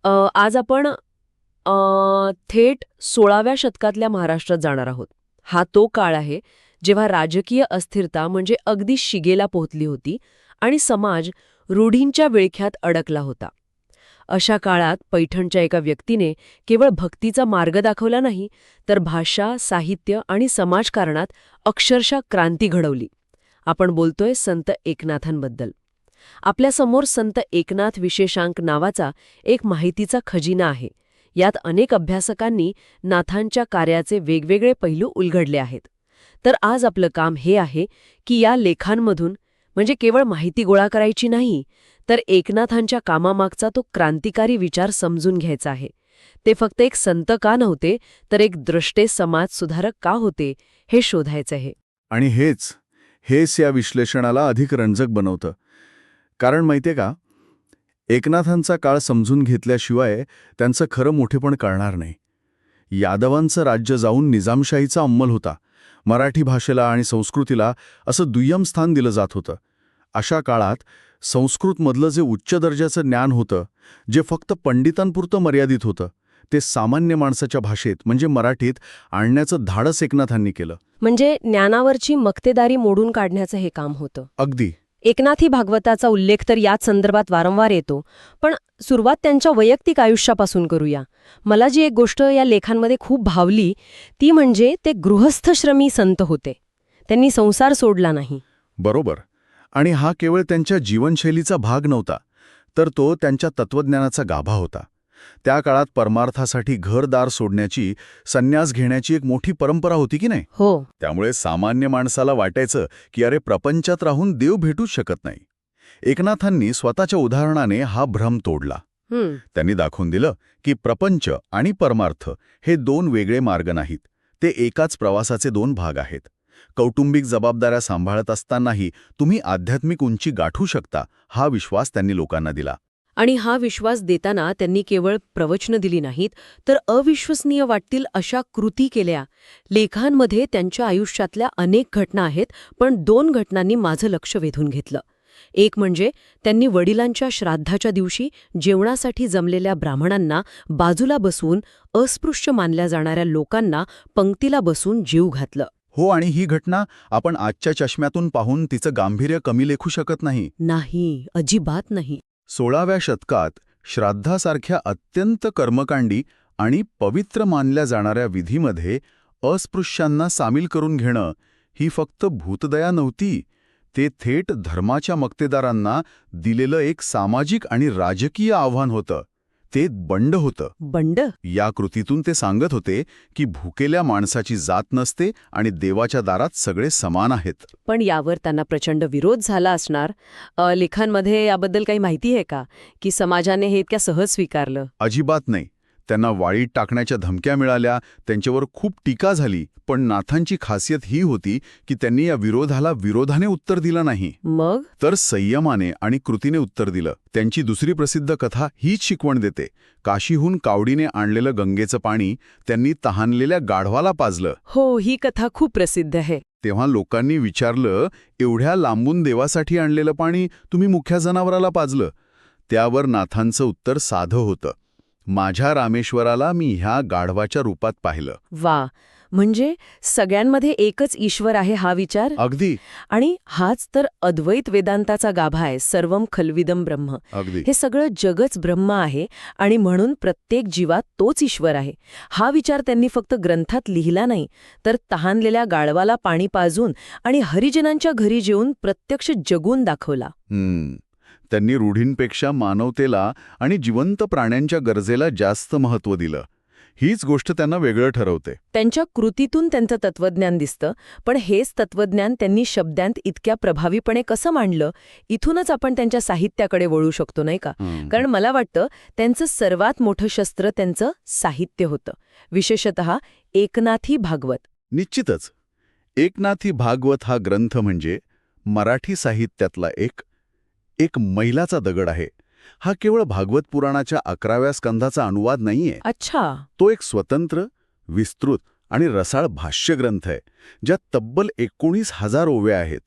आज आपण थेट 16व्या शतकातल्या महाराष्ट्रात जाणार आहोत. हा तो काळ आहे जेव्हा राजकीय अस्थिरता म्हणजे अगदी शिगेला पोहोचली होती आणि समाज रूढींच्या विळख्यात अडकला होता. अशा काळात पैठणच्या एका व्यक्तीने केवळ भक्तीचा मार्ग दाखवला नाही, तर भाषा, साहित्य आणि समाजकारणात अक्षरशः क्रांती घडवली. आपण बोलतोय संत एकनाथांबद्दल. आपल्यासमोर संत एकनाथ विशेषांक नावाचा एक माहितीचा खजिना आहे. यात अनेक अभ्यासकांनी नाथांच्या कार्याचे वेगवेगळे पैलू उलगडले आहेत. तर आज आपलं काम हे आहे की या लेखांमधून म्हणजे केवळ माहिती गोळा करायची नाही, तर एकनाथांच्या कामामागचा तो क्रांतिकारी विचार समजून घ्यायचा आहे. ते फक्त एक संत का नव्हते, तर एक द्रष्टे समाज सुधारक का होते, हे शोधायचं आहे. आणि हेच या विश्लेषणाला अधिक रंजक बनवतं. कारण माहितीये का, एकनाथांचा काळ समजून घेतल्याशिवाय त्यांचं खरं मोठेपण कळणार नाही. यादवांचं राज्य जाऊन निजामशाहीचा अंमल होता. मराठी भाषेला आणि संस्कृतीला असं दुय्यम स्थान दिलं जात होतं. अशा काळात संस्कृतमधलं जे उच्च दर्जाचं ज्ञान होतं, जे फक्त पंडितांपुरतं मर्यादित होतं, ते सामान्य माणसाच्या भाषेत म्हणजे मराठीत आणण्याचं धाडस एकनाथांनी केलं. म्हणजे ज्ञानावरची मक्तेदारी मोडून काढण्याचं हे काम होतं. अगदी. एकनाथी भागवताचा उल्लेख तर याच संदर्भात वारंवार येतो. पण सुरुवात त्यांच्या वैयक्तिक आयुष्यापासून करूया. मला जी एक गोष्ट या लेखांमध्ये खूप भावली ती म्हणजे ते गृहस्थश्रमी संत होते. त्यांनी संसार सोडला नाही. बरोबर. आणि हा केवळ त्यांच्या जीवनशैलीचा भाग नव्हता, तर तो त्यांच्या तत्वज्ञानाचा गाभा होता. त्या काळात परमार्थासाठी घरदार सोडण्याची, संन्यास घेण्याची एक मोठी परंपरा होती की नाही? हो. त्यामुळे सामान्य माणसाला वाटायचं की अरे, प्रपंचात राहून देव भेटूच शकत नाही. एकनाथांनी स्वतःच्या उदाहरणाने हा भ्रम तोडला. त्यांनी दाखवून दिलं की प्रपंच आणि परमार्थ हे दोन वेगळे मार्ग नाहीत, ते एकाच प्रवासाचे दोन भाग आहेत. कौटुंबिक जबाबदाऱ्या सांभाळत असतानाही तुम्ही आध्यात्मिक उंची गाठू शकता, हा विश्वास त्यांनी लोकांना दिला. आणि हा विश्वास देताना त्यांनी केवळ प्रवचनं दिली नाहीत, तर अविश्वसनीय वाटतील अशा कृती केल्या. लेखांमध्ये त्यांच्या आयुष्यातल्या अनेक घटना आहेत, पण 2 घटनांनी माझं लक्ष वेधून घेतलं. एक म्हणजे त्यांनी वडिलांच्या श्राद्धाच्या दिवशी जेवणासाठी जमलेल्या ब्राह्मणांना बाजूला बसवून अस्पृश्य मानल्या जाणाऱ्या लोकांना पंक्तीला बसून जीव घातलं. हो, आणि ही घटना आपण आजच्या चष्म्यातून पाहून तिचं गांभीर्य कमी लेखू शकत नाही. नाही, अजिबात नाही. 16व्या शतकात श्राद्धासारख्या अत्यंत कर्मकांडी आणि पवित्र मानल्या जाणाऱ्या विधीमध्ये अस्पृश्यांना सामील करून घेणं ही फक्त भूतदया नव्हती, ते थेट धर्माच्या मक्तेदारांना दिलेलं एक सामाजिक आणि राजकीय आव्हान होतं. ते बंड होतं. बंड? या कृतीतून ते सांगत होते की भुकेल्या माणसाची जात नसते आणि देवाच्या दारात सगळे समान आहेत. पण यावर त्यांना प्रचंड विरोध झाला असणार. लेखांमध्ये याबद्दल काही माहिती आहे का, की समाजाने हे इतक्या सहज स्वीकारलं? अजिबात नाही. त्यांना वाळीत टाकण्याच्या धमक्या मिळाल्या, त्यांच्यावर खूप टीका झाली. पण नाथांची खासियत ही होती की त्यांनी या विरोधाला विरोधाने उत्तर दिलं नाही, मग तर संयमाने आणि कृतीने उत्तर दिलं. त्यांची दुसरी प्रसिद्ध कथा हीच शिकवण देते. काशीहून कावडीने आणलेलं गंगेचं पाणी त्यांनी तहानलेल्या गाढवाला पाजलं. हो, ही कथा खूप प्रसिद्ध आहे. तेव्हा लोकांनी विचारलं, एवढ्या लांबून देवासाठी आणलेलं पाणी तुम्ही मुख्या जनावराला पाजलं? त्यावर नाथांचं उत्तर साधं होतं, माझ्या रामेश्वराला मी ह्या गाढवाच्या रूपात पाहिलं. वा, म्हणजे सगळ्यांमध्ये एकच ईश्वर आहे हा विचार. अगदी. आणि हाच तर अद्वैत वेदांताचा गाभा आहे. सर्वम खल्विदम ब्रह्म. अगदी. हे सगळं जगच ब्रह्म आहे आणि म्हणून प्रत्येक जीवात तोच ईश्वर आहे. हा विचार त्यांनी फक्त ग्रंथात लिहिला नाही, तर तहानलेल्या गाढवाला पाणी पाजून आणि हरिजनांच्या घरी जेवून प्रत्यक्ष जगून दाखवला. त्यांनी रूढींपेक्षा मानवतेला आणि जिवंत प्राण्यांच्या गरजेला जास्त महत्त्व दिलं. हीच गोष्ट त्यांना वेगळं ठरवते. त्यांच्या कृतीतून त्यांचं तत्वज्ञान दिसतं, पण हेच तत्वज्ञान त्यांनी शब्दांत इतक्या प्रभावीपणे कसं मांडलं, इथूनच आपण त्यांच्या साहित्याकडे वळू शकतो, नाही का? कारण मला वाटतं त्यांचं सर्वात मोठं शस्त्र त्यांचं साहित्य होतं, विशेषतः एकनाथी भागवत. निश्चितच. एकनाथी भागवत हा ग्रंथ म्हणजे मराठी साहित्यातला एक मैलाचा दगड आहे. हा केवळ भागवत पुराणाच्या 11व्या स्कंधाचा अनुवाद नाहीये. अच्छा. तो एक स्वतंत्र, विस्तृत आणि रसाळ भाष्यग्रंथ आहे, ज्यात तब्बल 19,000 ओव्या आहेत.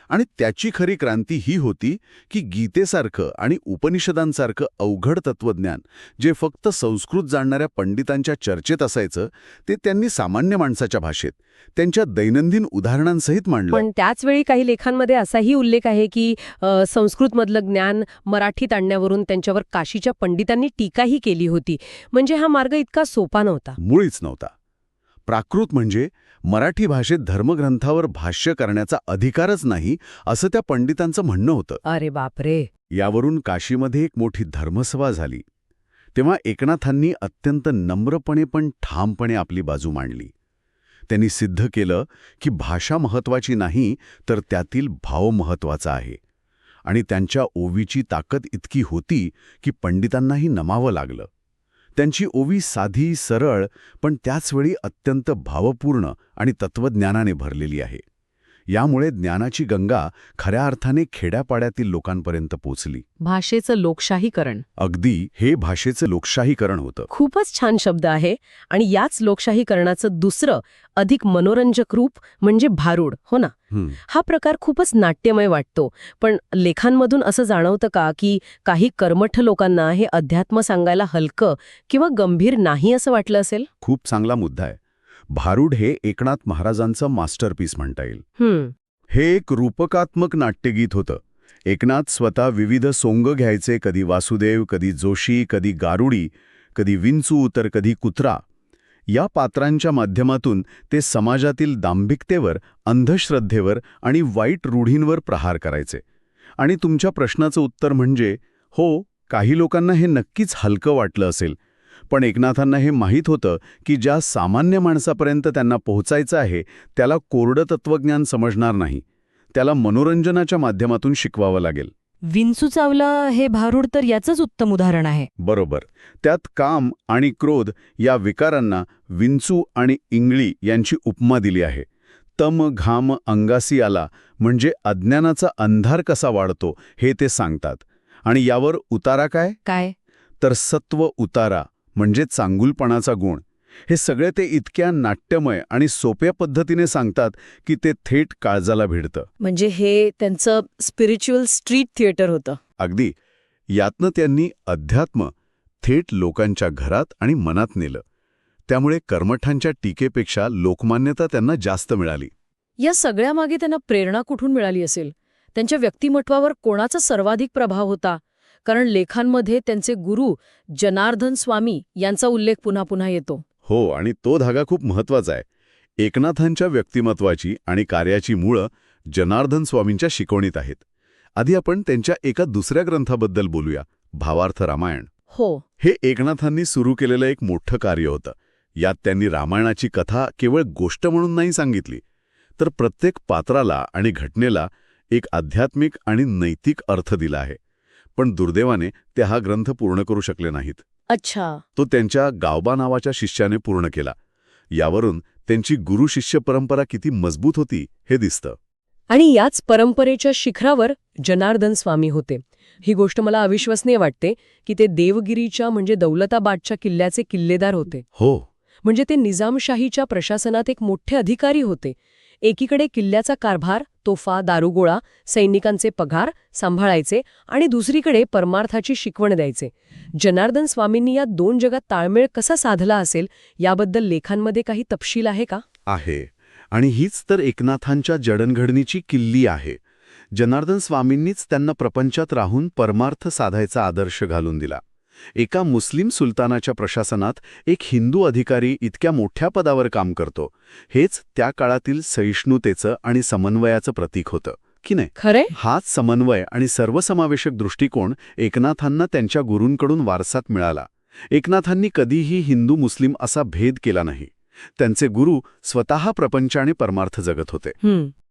आणि त्याची खरी क्रांती ही होती की गीतेसारखं आणि उपनिषदांसारखं अवघड तत्वज्ञान जे फक्त संस्कृत जाणणाऱ्या पंडितांच्या चर्चेत असायचं ते त्यांनी सामान्य माणसाच्या भाषेत त्यांच्या दैनंदिन उदाहरणांसहित मांडलं. पण त्याचवेळी काही लेखांमध्ये असाही उल्लेख आहे की संस्कृतमधलं ज्ञान मराठीत आणण्यावरून त्यांच्यावर काशीच्या पंडितांनी टीकाही केली होती. म्हणजे हा मार्ग इतका सोपा नव्हता. मुळीच नव्हता. प्राकृत म्हणजे मराठी भाषेत धर्मग्रंथावर भाष्य करण्याचा अधिकारच नाही असं त्या पंडितांचं म्हणणं होतं. अरे बापरे. यावरून काशीमध्ये एक मोठी धर्मसभा झाली. तेव्हा एकनाथांनी अत्यंत नम्रपणे पण ठामपणे आपली बाजू मांडली. त्यांनी सिद्ध केलं की भाषा महत्वाची नाही तर त्यातील भाव महत्वाचा आहे. आणि त्यांच्या ओवीची ताकद इतकी होती की पंडितांनाही नमावं लागलं. त्यांची ओवी साधी, सरळ, पण त्याचवेळी अत्यंत भावपूर्ण आणि तत्वज्ञानाने भरलेली आहे. यामुळे ज्ञानाची गंगा खऱ्या अर्थाने खेड्यापाड्यातील लोकांपर्यंत पोचली. भाषेचं लोकशाहीकरण. अगदी हे भाषेचं लोकशाहीकरण होतं. खूपच छान शब्द आहे. आणि याच लोकशाहीकरणाचं दुसरं अधिक मनोरंजक रूप म्हणजे भारूड, हो ना? हा प्रकार खूपच नाट्यमय वाटतो. पण लेखांमधून असं जाणवतं का की काही कर्मठ लोकांना हे अध्यात्म सांगायला हलकं किंवा गंभीर नाही असं वाटलं असेल? खूप चांगला मुद्दा आहे. भारूड हे एकनाथ महाराजांचं मास्टरपीस म्हणता येईल. हे एक रूपकात्मक नाट्यगीत होतं. एकनाथ स्वतः विविध सोंग घ्यायचे, कधी वासुदेव, कधी जोशी, कधी गारुडी, कधी विंचू तर कधी कुत्रा. या पात्रांच्या माध्यमातून ते समाजातील दांभिकतेवर, अंधश्रद्धेवर आणि वाईट रूढींवर प्रहार करायचे. आणि तुमच्या प्रश्नाचं उत्तर म्हणजे हो, काही लोकांना हे नक्कीच हलकं वाटलं असेल. पण एकनाथांना हे माहीत होतं की ज्या सामान्य माणसापर्यंत त्यांना पोहोचायचं आहे त्याला कोरडं तत्वज्ञान समजणार नाही. त्याला मनोरंजनाच्या माध्यमातून शिकवावं लागेल. विंचू चावला हे भारूड तर याचंच उत्तम उदाहरण आहे. बरोबर. त्यात काम आणि क्रोध या विकारांना विंचू आणि इंगळी यांची उपमा दिली आहे. तम घाम अंगासी आला म्हणजे अज्ञानाचा अंधार कसा वाढतो हे ते सांगतात. आणि यावर उतारा काय? तर सत्व उतारा म्हणजे चांगुलपणाचा गुण. हे सगळे ते इतक्या नाट्यमय आणि सोप्या पद्धतीने सांगतात की ते थेट काळजाला भिडतं. म्हणजे हे त्यांचं स्पिरिच्युअल स्ट्रीट थिएटर होतं. अगदी. यातनं त्यांनी अध्यात्म थेट लोकांच्या घरात आणि मनात नेलं. त्यामुळे कर्मठांच्या टीकेपेक्षा लोकमान्यता त्यांना जास्त मिळाली. या सगळ्यामागे त्यांना प्रेरणा कुठून मिळाली असेल? त्यांच्या व्यक्तिमत्वावर कोणाचा सर्वाधिक प्रभाव होता? कारण लेखांमध्ये त्यांचे गुरु जनार्दन स्वामी यांचा उल्लेख पुन्हा पुन्हा येतो. हो, आणि तो धागा खूप महत्वाचा आहे. एकनाथांच्या व्यक्तिमत्वाची आणि कार्याची मुळं जनार्दन स्वामींच्या शिकवणीत आहेत. आधी आपण त्यांच्या एका दुसऱ्या ग्रंथाबद्दल बोलूया, भावार्थ रामायण. हो. हे एकनाथांनी सुरू केलेलं एक मोठं कार्य होतं. यात त्यांनी रामायणाची कथा केवळ गोष्ट म्हणून नाही सांगितली, तर प्रत्येक पात्राला आणि घटनेला एक आध्यात्मिक आणि नैतिक अर्थ दिला आहे. पण दुर्दैवाने ते हा ग्रंथ पूर्ण करू शकले नाहीत. अच्छा. तो त्यांच्या गावबा नावाच्या शिष्याने पूर्ण केला. यावरून त्यांची गुरु-शिष्य परंपरा किती मजबूत होती हे दिसतं. आणि याच परंपरेच्या शिखरावर जनार्दन स्वामी होते. ही गोष्ट मला अविश्वसनीय वाटते की ते देवगिरीच्या म्हणजे दौलताबादच्या किल्ल्याचे किल्लेदार होते. हो. म्हणजे ते निजामशाहीच्या प्रशासनात एक मोठे अधिकारी होते. एकीकडे किल्ल्याचा कारभार, तोफा, दारुगोळा, सैनिकांचे पगार सांभाळायचे आणि दुसरीकडे परमार्थाची शिकवण द्यायचे. जनार्दन स्वामींनी या दोन जगात ताळमेळ कसा साधला असेल याबद्दल लेखांमध्ये काही तपशील आहे का? आहे. आणि हीच तर एकनाथांच्या जडणघडणीची किल्ली आहे. जनार्दन स्वामींनीच त्यांना प्रपंचात राहून परमार्थ साधायचा आदर्श घालून दिला. एका मुस्लिम सुलतानाच्या प्रशासनात एक हिंदू अधिकारी इतक्या मोठ्या पदावर काम करतो. हेच त्या काळातील सहिष्णुतेचं आणि समन्वयाचं प्रतीक होतं, की नाही? खरे. हाच समन्वय आणि सर्वसमावेशक दृष्टिकोन एकनाथांना त्यांच्या गुरूंकडून वारसात मिळाला. एकनाथांनी कधीही हिंदू मुस्लिम असा भेद केला नाही. त्यांचे गुरु स्वतः प्रपंच आणि परमार्थ जगत होते.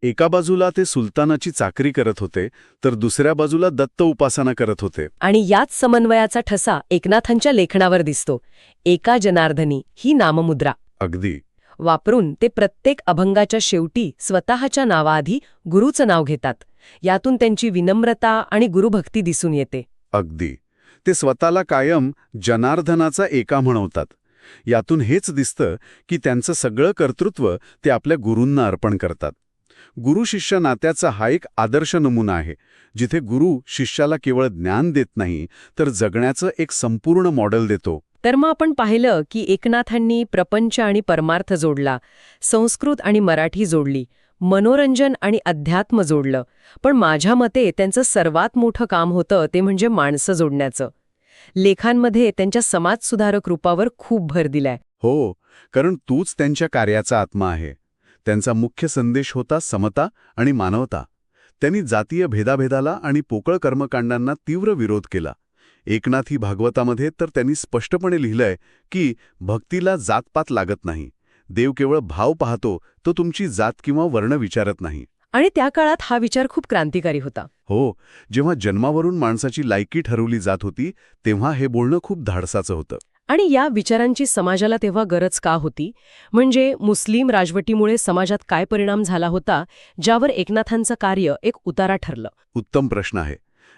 एका बाजूला ते सुलतानाची चाकरी करत होते, तर दुसऱ्या बाजूला दत्त उपासना करत होते. आणि याच समन्वयाचा ठसा एकनाथांच्या लेखनावर दिसतो. एका जनार्दनी ही नाममुद्रा अगदी वापरून ते प्रत्येक अभंगाच्या शेवटी स्वतःच्या नावाआधी गुरुचं नाव घेतात. यातून त्यांची विनम्रता आणि गुरुभक्ती दिसून येते. अगदी. ते स्वतःला कायम जनार्दनाचा एका म्हणवतात. यातून हेच दिसतं की त्यांचं सगळं कर्तृत्व ते आपल्या गुरूंना अर्पण करतात. गुरु शिष्य नात्याचा हा एक आदर्श नमुना आहे, जिथे गुरु शिष्याला केवळ ज्ञान देत नाही तर जगण्याचं एक संपूर्ण मॉडेल देतो. तर मग आपण पाहिलं की एकनाथांनी प्रपंच आणि परमार्थ जोडला, संस्कृत आणि मराठी जोडली, मनोरंजन आणि अध्यात्म जोडलं. पण माझ्या मते त्यांचं सर्वात मोठं काम होतं ते म्हणजे माणसं जोडण्याचं. लेखांमध्ये त्यांच्या समाजसुधारक रूपावर खूप भर दिलाय. हो, कारण तूच त्यांच्या कार्याचा आत्मा आहे. त्यांचा मुख्य संदेश होता समता आणि मानवता. त्यांनी जातीय भेदाभेदाला आणि पोकळ कर्मकांडांना तीव्र विरोध केला. एकनाथी भागवतामध्ये तर त्यांनी स्पष्टपणे लिहिलंय की भक्तीला जातपात लागत नाही. देव केवळ भाव पाहतो, तो तुमची जात किंवा वर्ण विचारत नाही. आणि त्या काळात हा विचार खूप क्रांतिकारी होता. हो, जेव्हा जन्मावरून माणसाची लायकी ठरवली जात होती तेव्हा हे बोलणं खूप धाडसाचं होतं. आणि या विचारांची समाजाला तेव्हा गरज का होती? म्हणजे मुस्लिम राजवटीमुळे समाजात काय परिणाम झाला होता, ज्यावर एकनाथांचं कार्य एक उतारा ठरलं? उत्तम प्रश्न आहे.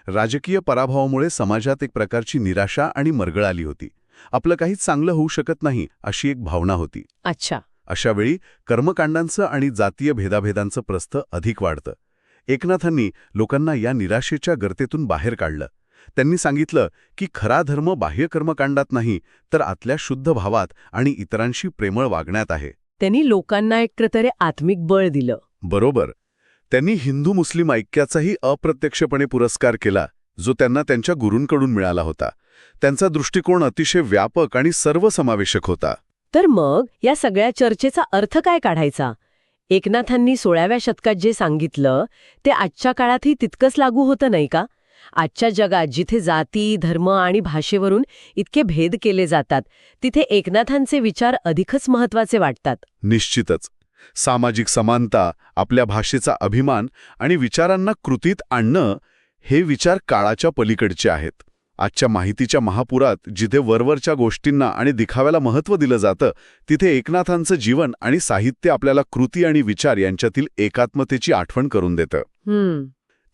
राजकीय पराभवामुळे समाजात एक प्रकारची निराशा आणि मरगळ आली होती. आपलं काहीच चांगलं होऊ शकत नाही अशी एक भावना होती. अच्छा. अशावेळी कर्मकांडांचं आणि जातीय भेदाभेदांचं प्रस्थ अधिक वाढतं. एकनाथांनी लोकांना या निराशेच्या गर्तेतून बाहेर काढलं. त्यांनी सांगितलं की खरा धर्म बाह्य कर्मकांडात नाही, तर आतल्या शुद्ध भावात आणि इतरांशी प्रेमळ वागण्यात आहे. त्यांनी लोकांना एक प्रकारे आत्मिक बळ दिलं. बरोबर. त्यांनी हिंदू मुस्लिम ऐक्याचाही अप्रत्यक्षपणे पुरस्कार केला, जो त्यांना त्यांच्या गुरूंकडून मिळाला होता. त्यांचा दृष्टिकोन अतिशय व्यापक आणि सर्वसमावेशक होता. तर मग या सगळ्या चर्चेचा अर्थ काय काढायचा? एकनाथांनी 16व्या शतकात जे सांगितलं ते आजच्या काळातही तितकंच लागू होतं नाही का? आजच्या जगात जिथे जाती, धर्म आणि भाषेवरून इतके भेद केले जातात, तिथे एकनाथांचे विचार अधिकच महत्त्वाचे वाटतात. निश्चितच. सामाजिक समानता, आपल्या भाषेचा अभिमान आणि विचारांना कृतीत आणणं हे विचार काळाच्या पलीकडचे आहेत. आजच्या माहितीच्या महापुरात जिथे वरवरच्या गोष्टींना आणि दिखाव्याला महत्त्व दिलं जातं, तिथे एकनाथांचं जीवन आणि साहित्य आपल्याला कृती आणि विचार यांच्यातील एकात्मतेची आठवण करून देतं.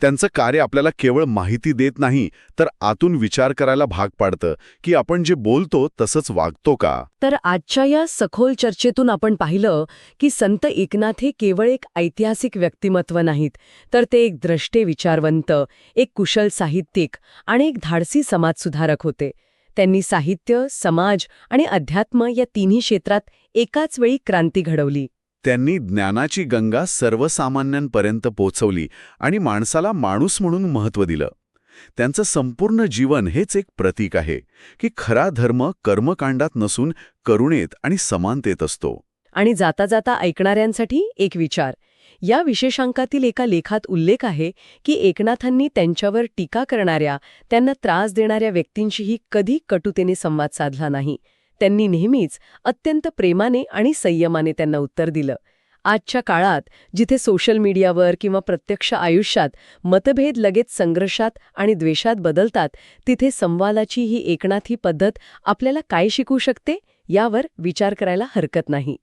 त्यांचं कार्य आपल्याला केवळ माहिती देत नाही, तर आतून विचार करायला भाग पाडतं की आपण जे बोलतो तसंच वागतो का. तर आजच्या या सखोल चर्चेतून आपण पाहिलं की संत एकनाथ हे केवळ एक ऐतिहासिक व्यक्तिमत्व नाहीत, तर ते एक द्रष्टे विचारवंत, एक कुशल साहित्यिक आणि एक धाडसी समाजसुधारक होते. त्यांनी साहित्य, समाज आणि अध्यात्म या तिन्ही क्षेत्रात एकाच वेळी क्रांती घडवली. त्यांनी ज्ञानाची गंगा सर्वसामान्यांपर्यंत पोचवली आणि माणसाला माणूस म्हणून महत्त्व दिलं. त्यांचं संपूर्ण जीवन हेच एक प्रतीक आहे की खरा धर्म कर्मकांडात नसून करुणेत आणि समानतेत असतो. आणि जाता जाता ऐकणाऱ्यांसाठी एक विचार. या विशेषांकातील एका लेखात उल्लेख आहे की एकनाथांनी त्यांच्यावर टीका करणाऱ्या, त्यांना त्रास देणाऱ्या व्यक्तींशीही कधी कटुतेने संवाद साधला नाही. त्यांनी नेहमीच अत्यंत प्रेमाने आणि संयमाने त्यांना उत्तर दिलं. आजच्या काळात जिथे सोशल मीडियावर किंवा प्रत्यक्ष आयुष्यात मतभेद लगेच संघर्षात आणि द्वेषात बदलतात, तिथे संवादाची ही एकनाथी पद्धत आपल्याला काय शिकवू शकते यावर विचार करायला हरकत नाही.